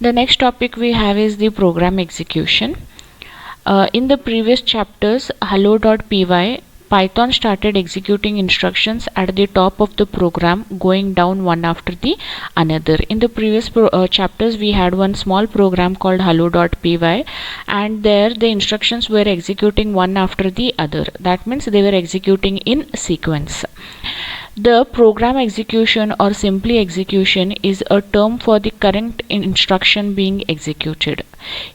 The next topic we have is the program execution. In the previous chapters, hello.py, Python started executing instructions at the top of the program, going down one after the another. In the previous chapters, we had one small program called hello.py, and there the instructions were executing one after the other. That means they were executing in sequence. The program execution or simply execution is a term for the current instruction being executed.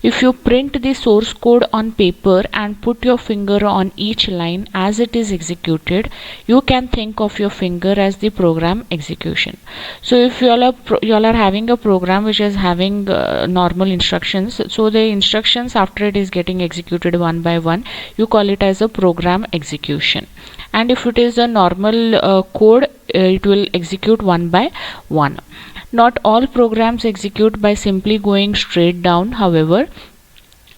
If you print the source code on paper and put your finger on each line as it is executed, you can think of your finger as the program execution. So if you all are having a program which is having normal instructions, so the instructions after it is getting executed one by one, you call it as a program execution. And if it is a normal code, it will execute one by one. Not all programs execute by simply going straight down. However,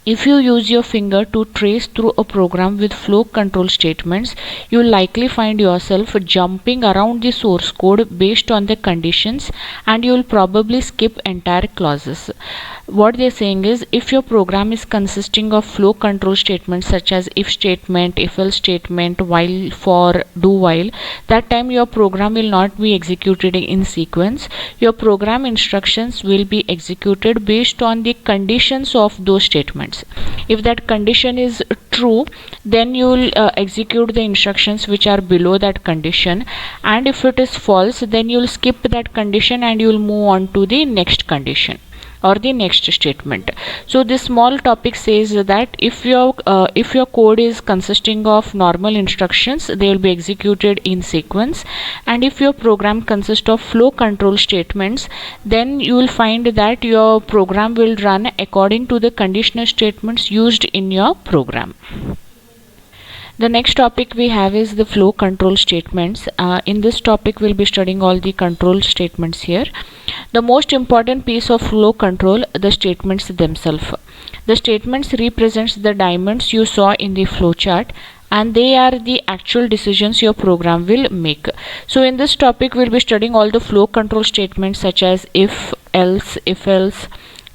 if you use your finger to trace through a program with flow control statements, you will likely find yourself jumping around the source code based on the conditions, and you will probably skip entire clauses. What they are saying is, if your program is consisting of flow control statements such as if statement, if else statement, while, for, do while, that time your program will not be executed in sequence. Your program instructions will be executed based on the conditions of those statements. If that condition is true, then you will execute the instructions which are below that condition, and if it is false, then you will skip that condition and you will move on to the next condition or the next statement. So this small topic says that if your code is consisting of normal instructions, they will be executed in sequence, and if your program consists of flow control statements, then you will find that your program will run according to the conditional statements used in your program. The next topic we have is the flow control statements. In this topic we'll be studying all the control statements here. The most important piece of flow control, the statements themselves. The statements represents the diamonds you saw in the flow chart, and they are the actual decisions your program will make. So in this topic we'll be studying all the flow control statements such as if else,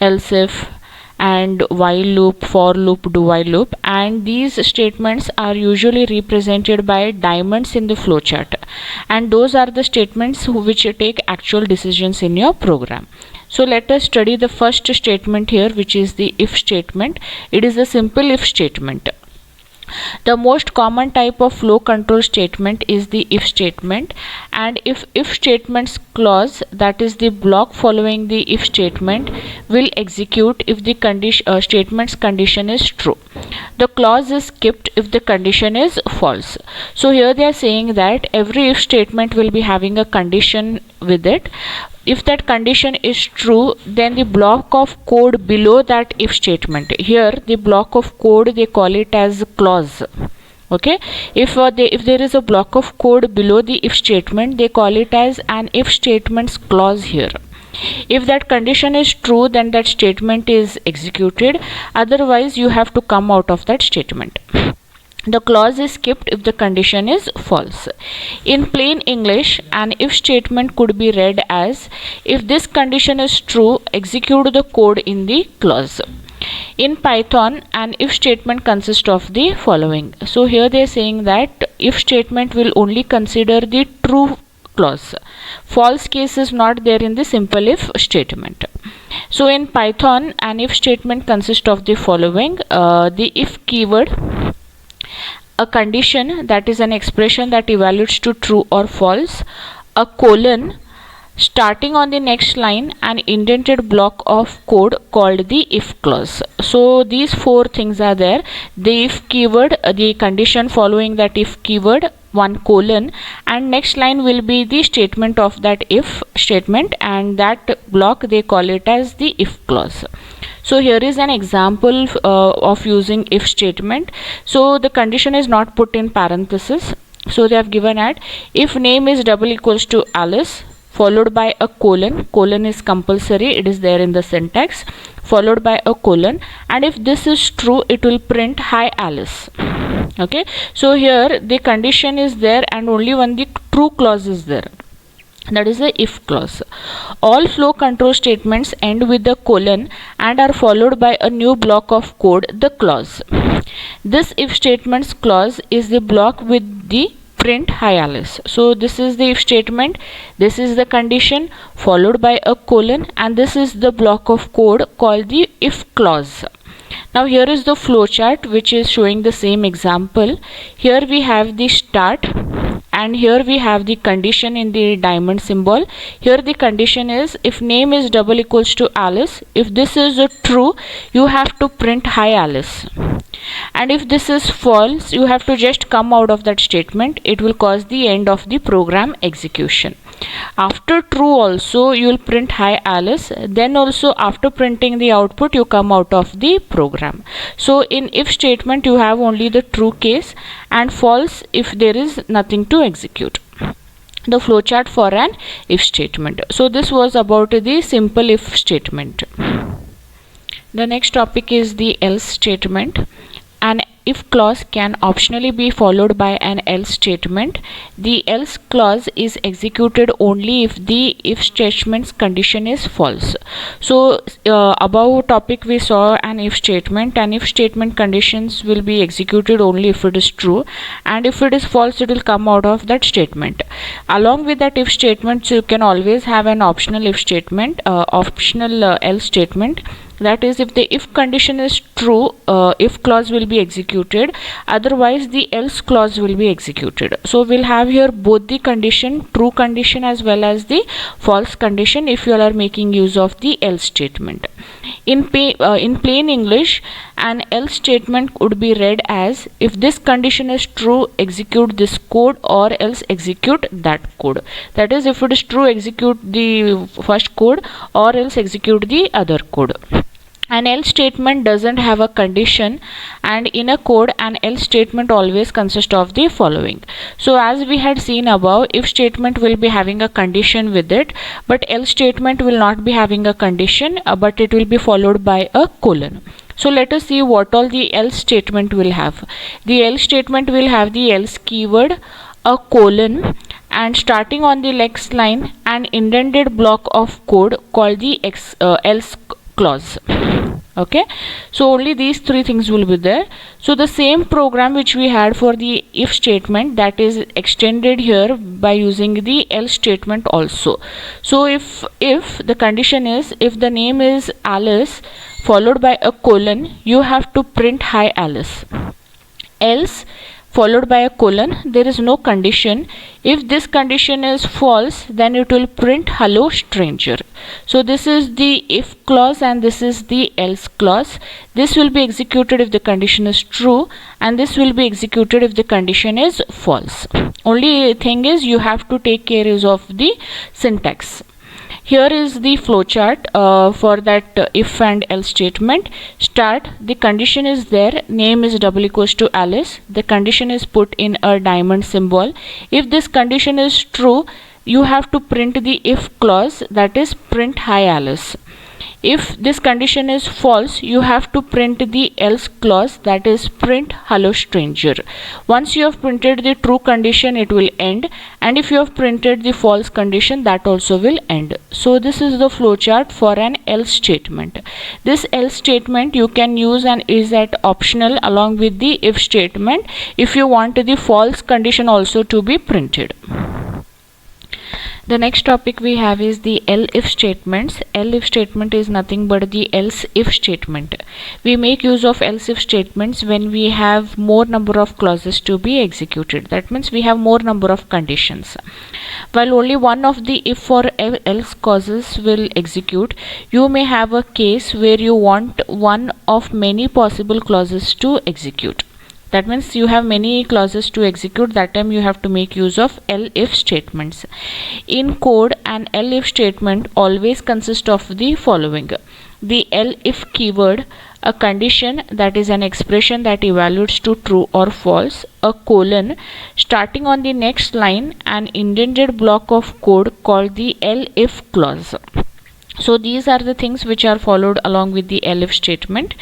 else if, and while loop, for loop, do while loop, and these statements are usually represented by diamonds in the flowchart, and those are the statements which take actual decisions in your program. So let us study the first statement here, which is the if statement. It is a simple if statement. The most common type of flow control statement is the if statement, and if statements clause, that is the block following the if statement, will execute if the statement's condition is true. The clause is skipped if the condition is false. So here they are saying that every if statement will be having a condition with it. If that condition is true, then the block of code below that if statement, here the block of code they call it as clause. Okay, if there is a block of code below the if statement, they call it as an if statements clause here. If that condition is true, then that statement is executed. Otherwise, you have to come out of that statement. The clause is skipped if the condition is false. In plain English, an if statement could be read as, if this condition is true, execute the code in the clause. In Python, an if statement consists of the following. So here they are saying that if statement will only consider the true clause. False case is not there in the simple if statement. So in Python, an if statement consists of the following. The if keyword, a condition, that is an expression that evaluates to true or false, a colon, starting on the next line, an indented block of code called the if clause. So these four things are there. The if keyword, the condition following that if keyword, one colon, and next line will be the statement of that if statement, and that block they call it as the if clause. So here is an example of using if statement. So the condition is not put in parenthesis. So they have given at if name is double equals to Alice, followed by a colon. Colon is compulsory, it is there in the syntax, followed by a colon, and if this is true, it will print hi Alice. Okay, so here the condition is there and only when the true clause is there, that is the if clause. All flow control statements end with the colon and are followed by a new block of code, the clause. This if statements clause is the block with the print hi Alice. So this is the if statement, this is the condition followed by a colon, and this is the block of code called the if clause. Now here is the flowchart which is showing the same example. Here we have the start, and here we have the condition in the diamond symbol. Here the condition is if name is double equals to Alice. If this is true, you have to print hi Alice, and if this is false, you have to just come out of that statement. It will cause the end of the program execution. After true also you will print hi Alice, then also after printing the output you come out of the program. So in if statement you have only the true case and false if there is nothing to execute. The flowchart for an if statement. So this was about the simple if statement. The next topic is the else statement. An if clause can optionally be followed by an else statement. The else clause is executed only if the if statement's condition is false. So above topic we saw an if statement, and if statement conditions will be executed only if it is true, and if it is false it will come out of that statement. Along with that if statement you can always have an optional if statement, else statement. That is, if the if condition is true, if clause will be executed, otherwise the else clause will be executed. So we'll have here both the condition, true condition as well as the false condition if you are making use of the else statement. In plain English, an else statement would be read as if this condition is true, execute this code, or else execute that code. That is, if it is true, execute the first code, or else execute the other code. An else statement doesn't have a condition, and in a code an else statement always consists of the following. So as we had seen above, if statement will be having a condition with it, but else statement will not be having a condition, but it will be followed by a colon. So let us see what all the else statement will have. The else statement will have the else keyword, a colon, and starting on the next line an indented block of code called the else clause. Okay, so only these three things will be there. So the same program which we had for the if statement, that is extended here by using the else statement also. So if the condition is if the name is Alice followed by a colon, you have to print hi Alice. Else followed by a colon, there is no condition. If this condition is false, then it will print hello stranger. So this is the if clause and this is the else clause. This will be executed if the condition is true, and this will be executed if the condition is false. Only thing is you have to take care of the syntax. Here is the flowchart for that if and else statement. Start, the condition is there, name is double equals to Alice. The condition is put in a diamond symbol. If this condition is true, you have to print the if clause, that is print hi Alice. If this condition is false, you have to print the else clause, that is print hello stranger. Once you have printed the true condition, it will end, and if you have printed the false condition, that also will end. So this is the flowchart for an else statement. This else statement you can use and is at optional along with the if statement if you want the false condition also to be printed. The next topic we have is the else statements. Else statement is nothing but the else if statement. We make use of else if statements when we have more number of clauses to be executed. That means we have more number of conditions. While only one of the if or else clauses will execute, you may have a case where you want one of many possible clauses to execute. That means you have many clauses to execute. That time you have to make use of else statements. In code, an else statement always consists of the following: the else keyword, a condition, that is an expression that evaluates to true or false, a colon, starting on the next line an indented block of code called the else clause. So these are the things which are followed along with the else statement.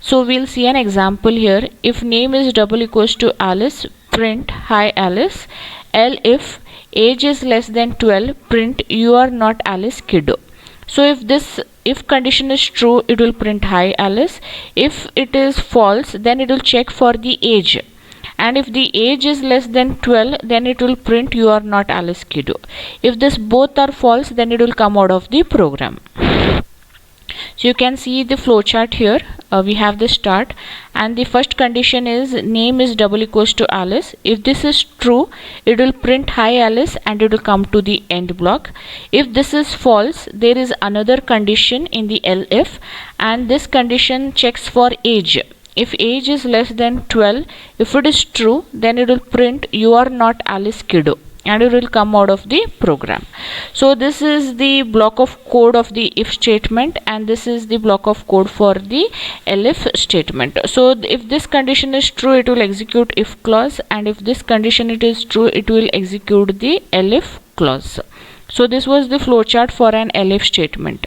So we'll see an example here. If name is double equals to Alice, print hi Alice. If age is less than 12, print you are not Alice kiddo. So if condition is true, it will print hi Alice. If it is false, then it will check for the age, and if the age is less than 12, then it will print you are not Alice kiddo. If this both are false, then it will come out of the program. So you can see the flowchart here. We have the start, and the first condition is name is double equals to Alice. If this is true, it will print hi Alice and it will come to the end block. If this is false, there is another condition in the elif, and this condition checks for age. If age is less than 12, if it is true, then it will print you are not Alice kiddo, and it will come out of the program. So this is the block of code of the if statement, and this is the block of code for the elif statement. So if this condition is true, it will execute if clause, and if this condition it is true, it will execute the elif clause. So this was the flowchart for an elif statement.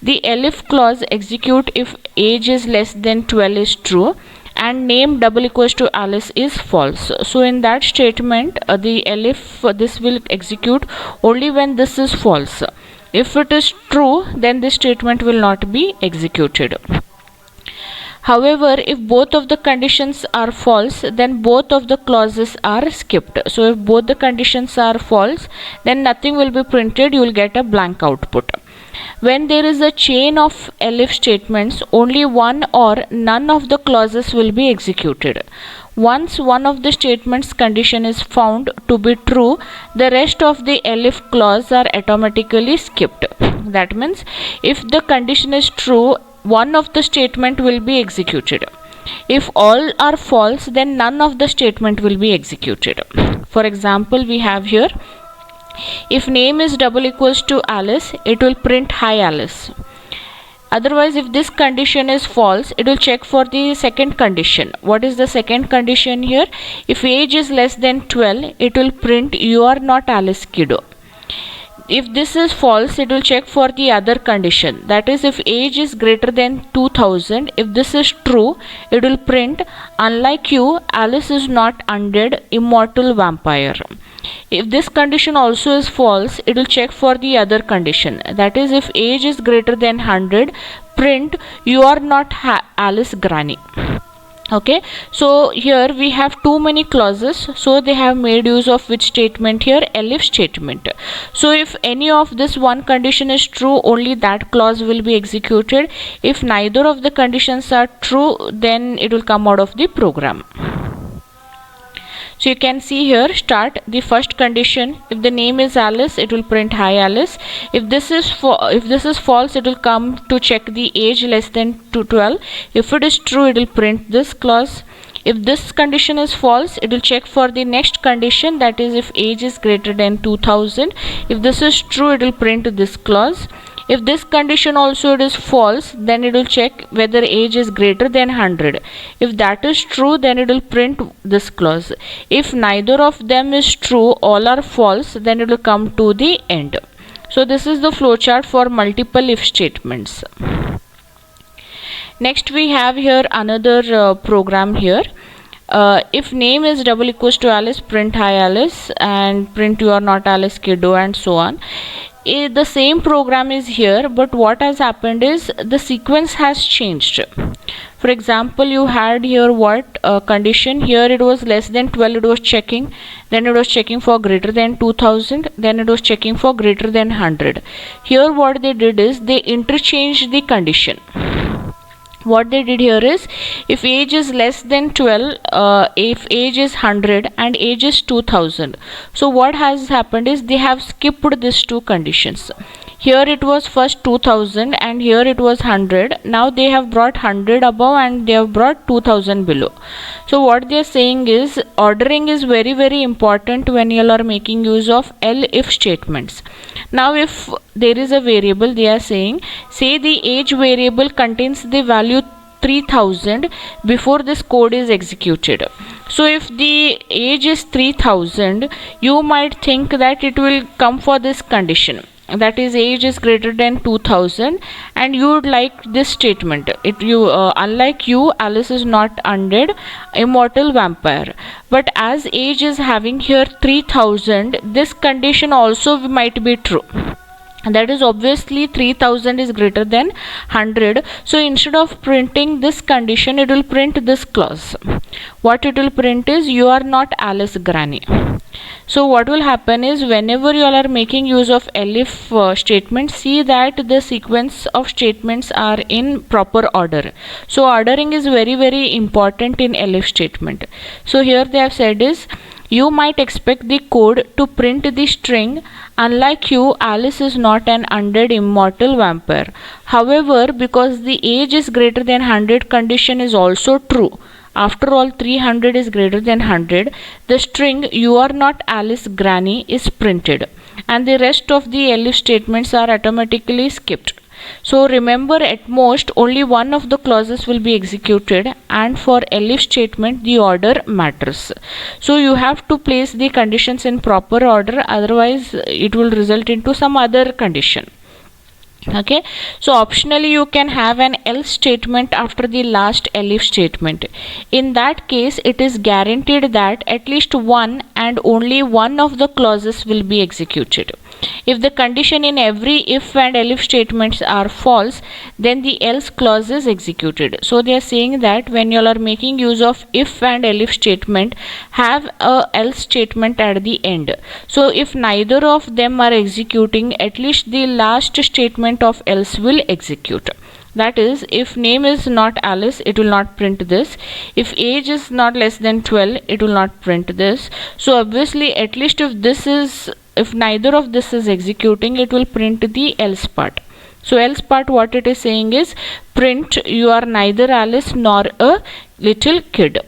The elif clause execute if age is less than 12 is true and name double equals to Alice is false. So in that statement, the elif this will execute only when this is false. If it is true, then this statement will not be executed. However, if both of the conditions are false, then both of the clauses are skipped. So if both the conditions are false, then nothing will be printed, you will get a blank output. When there is a chain of elif statements, only one or none of the clauses will be executed. Once one of the statements condition is found to be true, the rest of the elif clause are automatically skipped. That means if the condition is true, one of the statement will be executed. If all are false, then none of the statement will be executed. For example, we have here, if name is double equals to Alice, it will print hi Alice. Otherwise, if this condition is false, it will check for the second condition. What is the second condition here? If age is less than 12, it will print you are not Alice kiddo. If this is false, it will check for the other condition. That is, if age is greater than 2000, if this is true, it will print unlike you, Alice is not undead, immortal vampire. If this condition also is false, it will check for the other condition. That is, if age is greater than 100, print you are not Alice granny. Okay, so here we have too many clauses, so they have made use of which statement here? Elif statement. So if any of this one condition is true, only that clause will be executed. If neither of the conditions are true, then it will come out of the program. So you can see here, start the first condition. If the name is Alice, it will print hi Alice. If this is false, it will come to check the age less than 12. If it is true, it will print this clause. If this condition is false, it will check for the next condition, that is if age is greater than 2000. If this is true, it will print this clause. If this condition also it is false, then it will check whether age is greater than 100. If that is true, then it will print this clause. If neither of them is true, all are false, then it will come to the end. So this is the flowchart for multiple if statements. Next we have here another program here. If name is double equals to Alice, print hi Alice, and print you are not Alice kiddo, and so on. The same program is here, but what has happened is the sequence has changed. For example, you had here what condition? Here it was less than 12, it was checking, then it was checking for greater than 2000, then it was checking for greater than 100. Here what they did is they interchanged the condition. What they did here is, if age is less than 12, if age is 100 and age is 2000, so what has happened is they have skipped these two conditions. Here it was first 2000 and here it was 100. Now they have brought 100 above and they have brought 2000 below. So what they are saying is, ordering is very important when you are making use of elif statements. Now if there is a variable, they are saying, say the age variable contains the value 3000 before this code is executed. So if the age is 3000, you might think that it will come for this condition. that is age is greater than 2000, and you would like this statement. Unlike you, Alice is not undead, immortal vampire. But as age is having here 3000, this condition also might be true. That is, obviously 3000 is greater than 100. So instead of printing this condition, it will print this clause. What it will print is, you are not Alice Granny. So what will happen is, whenever you all are making use of elif statement, see that the sequence of statements are in proper order. So ordering is very, very important in elif statement. So here they have said is, you might expect the code to print the string, unlike you, Alice is not an undead immortal vampire. However, because the age is greater than 100 condition is also true. After all, 300 is greater than 100. The string, you are not Alice Granny, is printed, and the rest of the elif statements are automatically skipped. So remember, at most only one of the clauses will be executed, and for elif statement the order matters. So you have to place the conditions in proper order, otherwise it will result into some other condition. Okay, so optionally you can have an else statement after the last elif statement. In that case, it is guaranteed that at least one and only one of the clauses will be executed. If the condition in every if and elif statements are false, then the else clause is executed. So they are saying that when you are making use of if and elif statement, have a else statement at the end. So if neither of them are executing, at least the last statement of else will execute. That is, if name is not Alice, it will not print this. If age is not less than 12, it will not print this. So obviously, at least if neither of this is executing, it will print the else part. So else part, what it is saying is, print, you are neither Alice nor a little kid.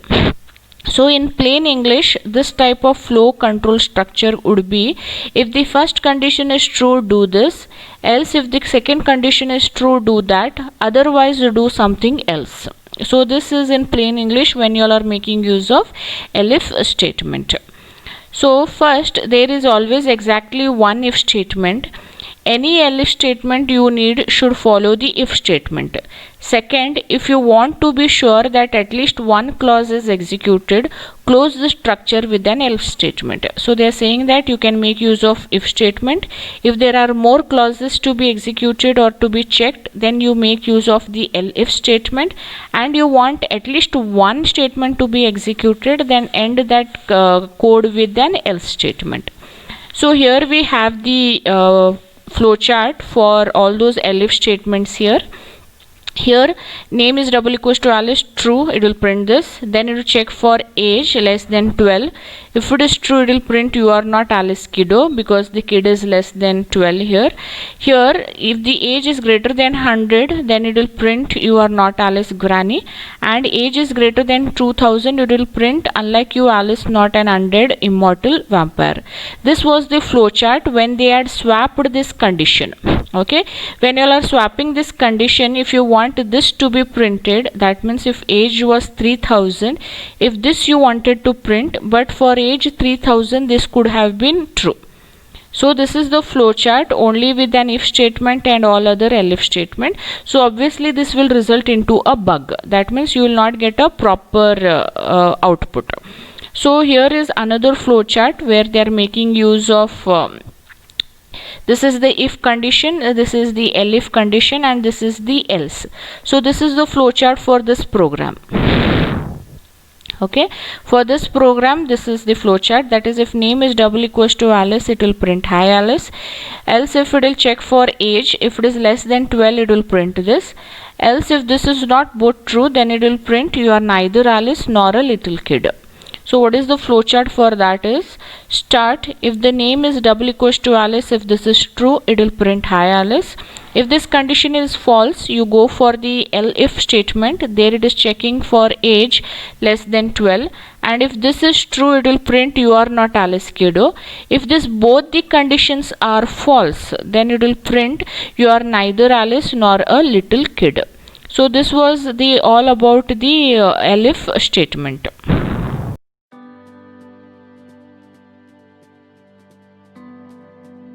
So in plain English, this type of flow control structure would be, if the first condition is true, do this, else if the second condition is true, do that, otherwise do something else. So this is in plain English when you all are making use of elif statement. So first, there is always exactly one if statement. Any elif statement you need should follow the if statement. Second, if you want to be sure that at least one clause is executed, close the structure with an else statement. So they are saying that you can make use of if statement. If there are more clauses to be executed or to be checked, then you make use of the elif statement, and you want at least one statement to be executed, then end that code with an else statement. So here we have the flowchart for all those elif statements here. Here name is double equals to Alice, true, it will print this. Then it will check for age less than 12. If it is true, it will print you are not Alice kiddo, because the kid is less than 12 here. Here, if the age is greater than 100, then it will print you are not Alice Granny, and age is greater than 2000, it will print unlike you, Alice not an undead immortal vampire. This was the flowchart when they had swapped this condition. Okay, when you are swapping this condition, if you want this to be printed, that means if age was 3000, if this you wanted to print, but for age 3000 this could have been true. So this is the flowchart only with an if statement and all other elif statement. So obviously this will result into a bug. That means you will not get a proper output. So here is another flowchart where they are making use of this is the if condition, this is the elif condition, and this is the else. So this is the flowchart for this program. Okay, for this program, this is the flowchart. That is, if name is double equals to Alice, it will print hi Alice. Else if it will check for age, if it is less than 12, it will print this. Else if this is not both true, then it will print you are neither Alice nor a little kid. So what is the flowchart for that is, start, if the name is double equals to Alice, if this is true, it will print hi Alice. If this condition is false, you go for the elif statement. There it is checking for age less than 12, and if this is true, it will print you are not Alice kiddo. If this both the conditions are false, then it will print you are neither Alice nor a little kid. So this was the all about the elif statement.